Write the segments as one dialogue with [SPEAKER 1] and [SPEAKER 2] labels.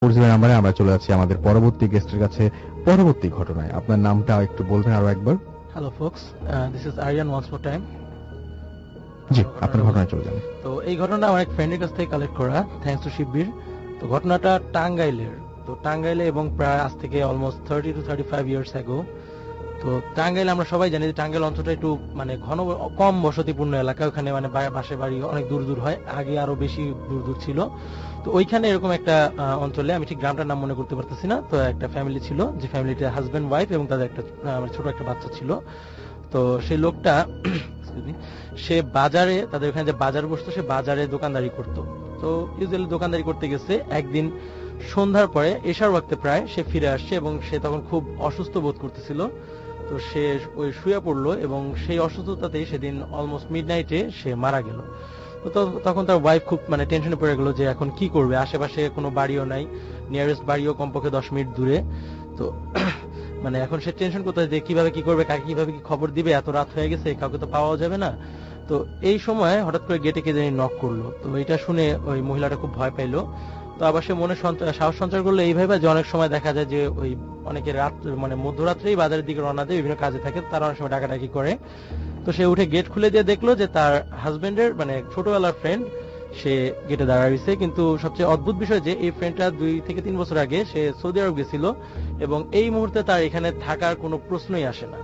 [SPEAKER 1] 409 নাম্বারে আমরা চলে যাচ্ছি আমাদের পরবর্তী গেস্টের কাছে পরবর্তী ঘটনায়। আপনার নামটা একটু বলবেন আরো একবার?
[SPEAKER 2] Hello folks, this is Aryan once more time.
[SPEAKER 1] জি, আপনার ঘটনায় চলে যান।
[SPEAKER 2] তো এই ঘটনাটা আমার এক ফ্রেন্ডের কাছ থেকে কালেক্ট করা, থ্যাঙ্কস টু শিববীর। তো ঘটনাটা টাঙ্গাইলের। তো টাঙ্গাইলে এবং প্রায় আজ থেকে অলমোস্ট 30 to 35 ইয়ার্স অ্যাগো। তো টাঙ্গাইল আমরা সবাই জানি যে টাঙ্গাইল অঞ্চলটা একটু মানে কম বসতিপূর্ণ এলাকা। ওখানে মানে বাসে বাড়ি অনেক দূর দূর হয়, আগে আরো বেশি দূর দূর ছিল। তো ওইখানে এরকম একটা অঞ্চলে, আমি ঠিক গ্রামটার নাম মনে করতে পারতেছি না, তো একটা ফ্যামিলি ছিল, যে ফ্যামিলিটা হাজবেন্ড ওয়াইফ এবং তাদের একটা ছোট একটা বাচ্চা ছিল। তো সেই লোকটা সে বাজারে, তাদের ওখানে যে বাজার বসতো, সে বাজারে দোকানদারি করতো। তো ইউজুয়ালি দোকানদারি করতে গেছে, একদিন সন্ধ্যার পরে এশার ওয়াক্তে প্রায় সে ফিরে আসছে এবং সে তখন খুব অসুস্থ বোধ করতেছিল। তো সে ওই শুয়ে পড়লো এবং সেই অসুস্থতাতেই সেদিন অলমোস্ট মিডনাইটে সে মারা গেল। তো তখন তার ওয়াইফ খুব মানে টেনশনে পড়ে গেল যে এখন কি করবে, আশেপাশে কোনো বাড়িও নাই, নিয়ারেস্ট বাড়িও কমপক্ষে 10 মিনিট দূরে। তো মানে এখন সে টেনশন করতে যে কিভাবে কি করবে, কাকে কিভাবে কি খবর দিবে, এত রাত হয়ে গেছে, কাউকে তো পাওয়া যাবে না। তো এই সময় হঠাৎ করে গেটে কে জানি নক করলো। তো এটা শুনে ওই মহিলাটা খুব ভয় পাইলো। তো আবার সে মনে সাহস সঞ্চার করলো এই ভাবে যে অনেক সময় দেখা যায় যে ওই অনেকে রাত মানে মধ্যরাত্রেই বাজারের দিকে রওনা দেয়, বিভিন্ন কাজে থাকে, তারা অনেক সময় ডাকাডাকি করে। তো সে উঠে গেট খুলে দিয়ে দেখলো যে তার হাজবেন্ডের মানে ছোটবেলার ফ্রেন্ড সে গেটে দাঁড়াইছে। কিন্তু সবচেয়ে অদ্ভুত বিষয় যে এই ফ্রেন্ডটা 2 থেকে 3 বছর আগে সে সৌদি আরব গেছিল এবং এই মুহূর্তে তার এখানে থাকার কোনো প্রশ্নই আসে না।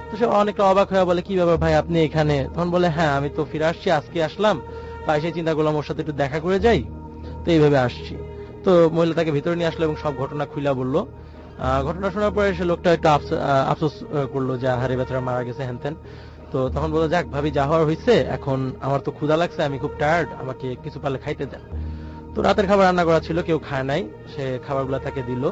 [SPEAKER 2] তো সে অনেকটা অবাক হয়ে বলে, কি ব্যাপার ভাই, আপনি এখানে? তখন বলে, হ্যাঁ আমি তো ফিরে আসছি, আজকে আসলাম, তাই সে চিন্তা করলাম ওর সাথে একটু দেখা করে যাই, তো এইভাবে আসছি। তো মহিলা তাকে ভিতরে নিয়ে আসলো এবং সব ঘটনা খুলে বললো। ঘটনা শোনার পরে সে লোকটা একটু আফসোস করলো যে আহারে বেচারা মারা গেছে হ্যান। তো তখন বললো, যাক ভাবি, যা হওয়ার হয়েছে, এখন আমার তো ক্ষুধা লাগছে, আমি খুব টায়ার্ড, আমাকে কিছু পারলে খাইতে দেন। তো রাতের খাবার রান্না করা ছিল, কেউ খায় নাই, সে খাবারগুলো তাকে দিল।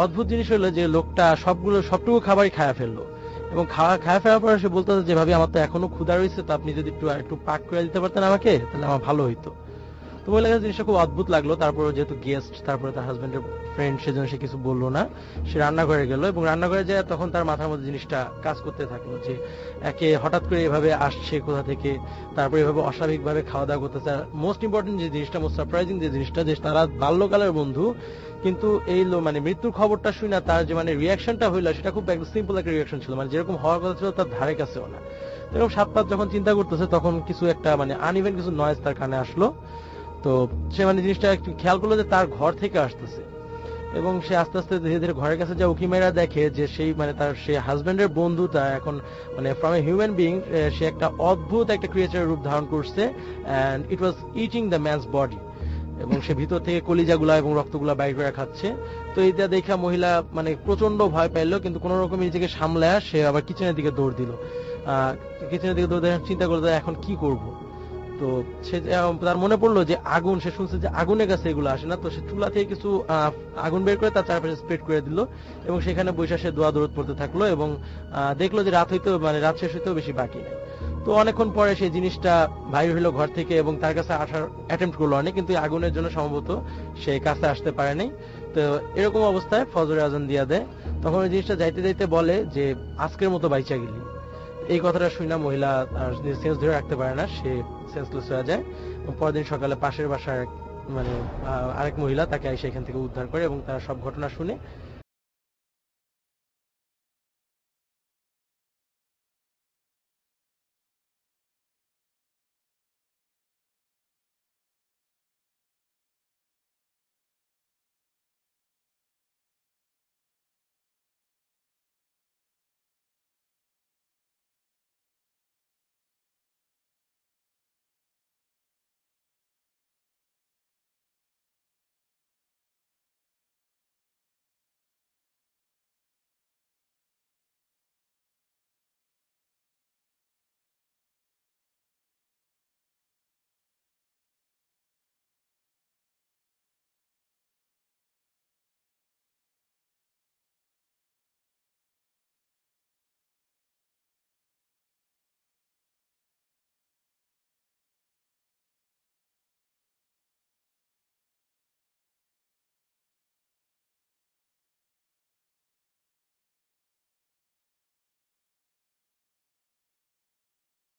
[SPEAKER 2] অদ্ভুত জিনিস হলো যে লোকটা সবটুকু খাবারই খায়া ফেললো এবং খায়া ফেলার পরে সে বলতে যে ভাবি, আমার তো এখনো ক্ষুধা রয়েছে, তো আপনি যদি একটু একটু পাক করে দিতে পারতেন আমাকে, তাহলে আমার ভালো হইতো। তো মহিলার কাছে জিনিসটা খুব অদ্ভুত লাগলো। তারপরে যেহেতু গেস্ট, তারপরে তার হাজবেন্ডের ফ্রেন্ড, সেজন্য সে কিছু বললো না। সে রান্নাঘরে গেল এবং রান্নাঘরে যায় তখন তার মাথার মধ্যে জিনিসটা কাজ করতে থাকলো যে একে হঠাৎ করে এভাবে আসছে কোথা থেকে, তারপরে এভাবে অস্বাভাবিক ভাবে খাওয়া দাওয়া করতেছে। মোস্ট ইম্পর্টেন্ট যে জিনিসটা, মোস্ট সারপ্রাইজিং যে জিনিসটা, যে তারা বাল্যকালের বন্ধু, কিন্তু এই মানে মৃত্যুর খবরটা শুনে তার যে মানে রিয়াকশনটা হইলো, সেটা খুব একদম সিম্পল একটা রিয়াকশন ছিল, মানে যেরকম হওয়ার কথা ছিল তার ধারে কাছেও না। এরকম 7-8 যখন চিন্তা করতেছে, তখন কিছু একটা মানে আনইভেন কিছু নয়েজ তার কানে আসলো। তো সে মানে জিনিসটা একটু খেয়াল করলো যে তার ঘর থেকে আসতেছে এবং সে আস্তে আস্তে ধীরে ধীরে ঘরের কাছে যা উকি মেরা দেখে যে সেই মানে তার সে হাজবেন্ডের বন্ধুটা এখন মানে ফ্রম এ হিউম্যান বিইং সে একটা অদ্ভুত একটা ক্রিয়েচারের রূপ ধারণ করছে, and it was eating the man's body, এবং সে ভিতর থেকে কলিজাগুলা এবং রক্তগুলা বাইর করে খাচ্ছে। তো এইটা দেখা মহিলা মানে প্রচন্ড ভয় পাইলো, কিন্তু কোন রকম নিজেকে সামলায় সে আবার কিচেনের দিকে দৌড় দিল। কিচেনের দিকে দৌড় দিয়ে চিন্তা করলো এখন কি করব। তো সে তার মনে পড়লো যে আগুন, সে শুনছে যে আগুনের কাছে এগুলো আসে না। তো সে চুলা থেকে কিছু আগুন বের করে তার চারপাশে স্প্রেড করে দিল এবং সেখানে বসে সে দোয়া দৌড় পড়তে থাকলো এবং দেখলো যে রাত হইতেও মানে রাত শেষ হইতেও বেশি বাকি নেই। তো অনেকক্ষণ পরে সেই জিনিসটা বাইরে হইলো ঘর থেকে এবং তার কাছে আসার অ্যাটেম্প্ট করলো অনেক, কিন্তু আগুনের জন্য সম্ভবত সে কাছে আসতে পারেনি। তো এরকম অবস্থায় ফজরের আজান দিয়া দেয়। তখন ওই জিনিসটা যাইতে যাইতে বলে যে আজকের মতো বাইচা গেলি। এই কথাটা শুনে মহিলা সেন্স ধরে রাখতে পারে না, সে সেন্সলেস হয়ে যায়। পরদিন সকালে পাশের বাসার মানে আরেক মহিলা তাকে এসে এখান থেকে উদ্ধার করে এবং তারা সব ঘটনা শুনে